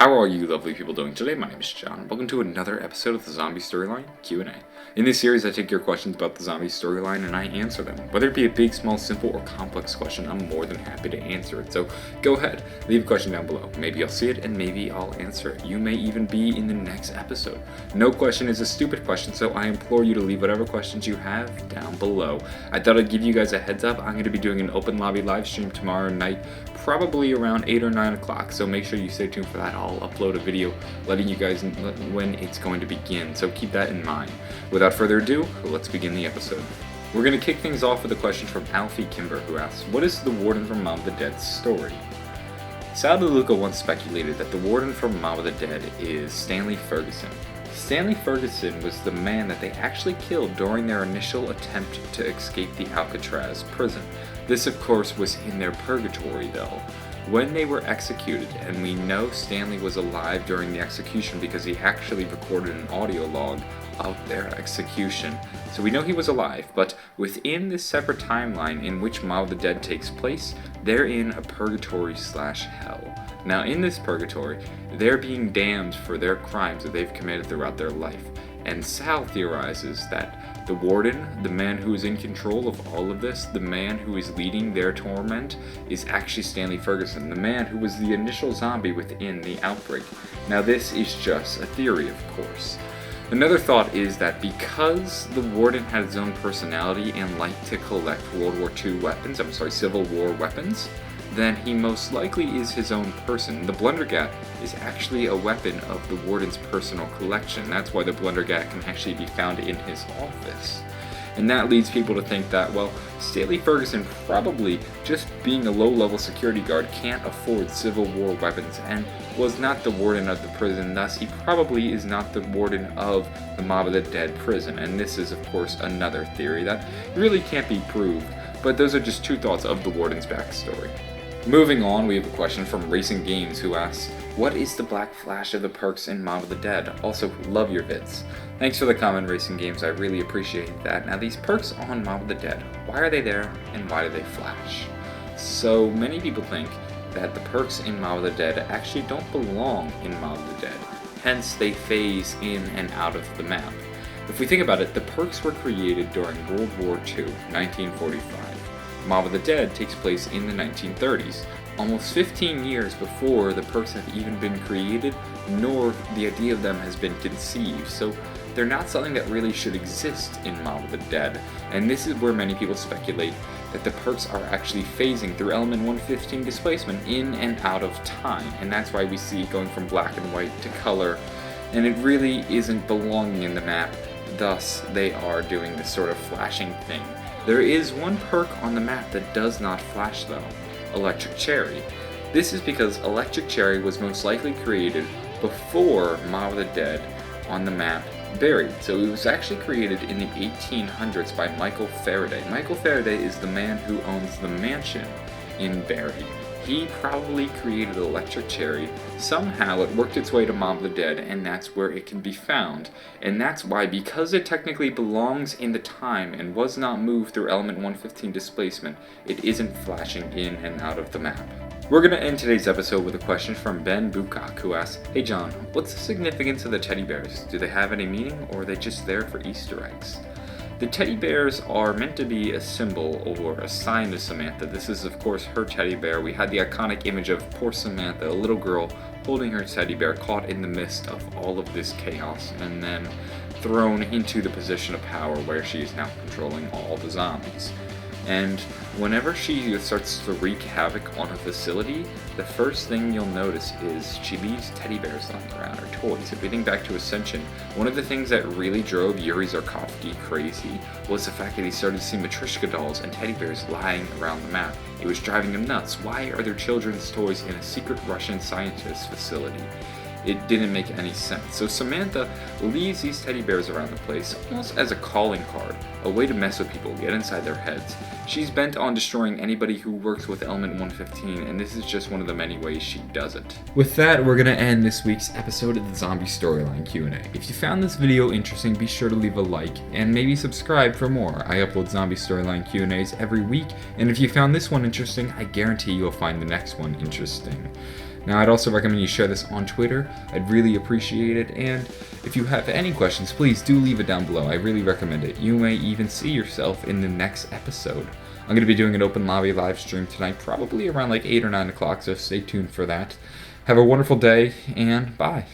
How are you lovely people doing today? My name is John. Welcome to another episode of the Zombie Storyline Q&A. In this series, I take your questions about the zombie storyline and I answer them. Whether it be a big, small, simple, or complex question, I'm more than happy to answer it. So go ahead, leave a question down below. Maybe I'll see it and maybe I'll answer it. You may even be in the next episode. No question is a stupid question, so I implore you to leave whatever questions you have down below. I thought I'd give you guys a heads up. I'm going to be doing an open lobby live stream tomorrow night, probably around 8 or 9 o'clock, so make sure you stay tuned for that. I'll upload a video letting you guys know when it's going to begin, so keep that in mind. Without further ado, let's begin the episode. We're going to kick things off with a question from Alfie Kimber, who asks, what is the Warden from Mob of the Dead's story? Sal DeLuca once speculated that the Warden from Mob of the Dead is Stanley Ferguson. Stanley Ferguson was the man that they actually killed during their initial attempt to escape the Alcatraz prison. This, of course, was in their purgatory, though. When they were executed, and we know Stanley was alive during the execution because he actually recorded an audio log of their execution, so we know he was alive, but within this separate timeline in which Mob of the Dead takes place, they're in a purgatory/hell. Now, in this purgatory, they're being damned for their crimes that they've committed throughout their life, and Sal theorizes that the Warden, the man who is in control of all of this, the man who is leading their torment, is actually Stanley Ferguson, the man who was the initial zombie within the outbreak. Now, this is just a theory, of course. Another thought is that because the Warden had his own personality and liked to collect Civil War weapons, then he most likely is his own person. The Blundergat is actually a weapon of the Warden's personal collection. That's why the Blundergat can actually be found in his office. And that leads people to think that, well, Stanley Ferguson probably, just being a low-level security guard, can't afford Civil War weapons and was not the Warden of the prison, thus he probably is not the Warden of the Mob of the Dead prison. And this is, of course, another theory that really can't be proved, but those are just two thoughts of the Warden's backstory. Moving on, we have a question from Racing Games, who asks, what is the black flash of the perks in Mob of the Dead? Also, love your vids. Thanks for the comment, Racing Games, I really appreciate that. Now, these perks on Mob of the Dead, why are they there and why do they flash? So, many people think that the perks in Mob of the Dead actually don't belong in Mob of the Dead, hence they phase in and out of the map. If we think about it, the perks were created during World War II, 1945. Mob of the Dead takes place in the 1930s, almost 15 years before the perks have even been created, nor the idea of them has been conceived, so they're not something that really should exist in Mob of the Dead, and this is where many people speculate that the perks are actually phasing through element 115 displacement in and out of time, and that's why we see it going from black and white to color, and it really isn't belonging in the map, thus they are doing this sort of flashing thing. There is one perk on the map that does not flash though, Electric Cherry. This is because Electric Cherry was most likely created before Mob of the Dead on the map Buried. So it was actually created in the 1800s by Michael Faraday. Michael Faraday is the man who owns the mansion in Buried. He probably created Electric Cherry. Somehow it worked its way to Mob of the Dead, and that's where it can be found. And that's why, because it technically belongs in the time and was not moved through element 115 displacement, it isn't flashing in and out of the map. We're going to end today's episode with a question from Ben Bukak, who asks, hey John, what's the significance of the teddy bears? Do they have any meaning, or are they just there for Easter eggs? The teddy bears are meant to be a symbol or a sign to Samantha. This is, of course, her teddy bear. We had the iconic image of poor Samantha, a little girl holding her teddy bear, caught in the midst of all of this chaos, and then thrown into the position of power where she is now controlling all the zombies. And whenever she starts to wreak havoc on a facility, the first thing you'll notice is she leaves teddy bears lying around, or toys. If we think back to Ascension, one of the things that really drove Yuri Zarkovsky crazy was the fact that he started to see Matryoshka dolls and teddy bears lying around the map. It was driving him nuts. Why are there children's toys in a secret Russian scientist facility? It didn't make any sense. So Samantha leaves these teddy bears around the place almost as a calling card, a way to mess with people, get inside their heads. She's bent on destroying anybody who works with element 115, and this is just one of the many ways she does it. With that, we're going to end this week's episode of the Zombie Storyline Q&A. If you found this video interesting, be sure to leave a like and maybe subscribe for more. I upload Zombie Storyline Q&As every week, and if you found this one interesting, I guarantee you'll find the next one interesting. Now, I'd also recommend you share this on Twitter. I'd really appreciate it, and if you have any questions, please do leave it down below. I really recommend it. You may even see yourself in the next episode. I'm going to be doing an open lobby live stream tonight, probably around like 8 or 9 o'clock, so stay tuned for that. Have a wonderful day, and bye.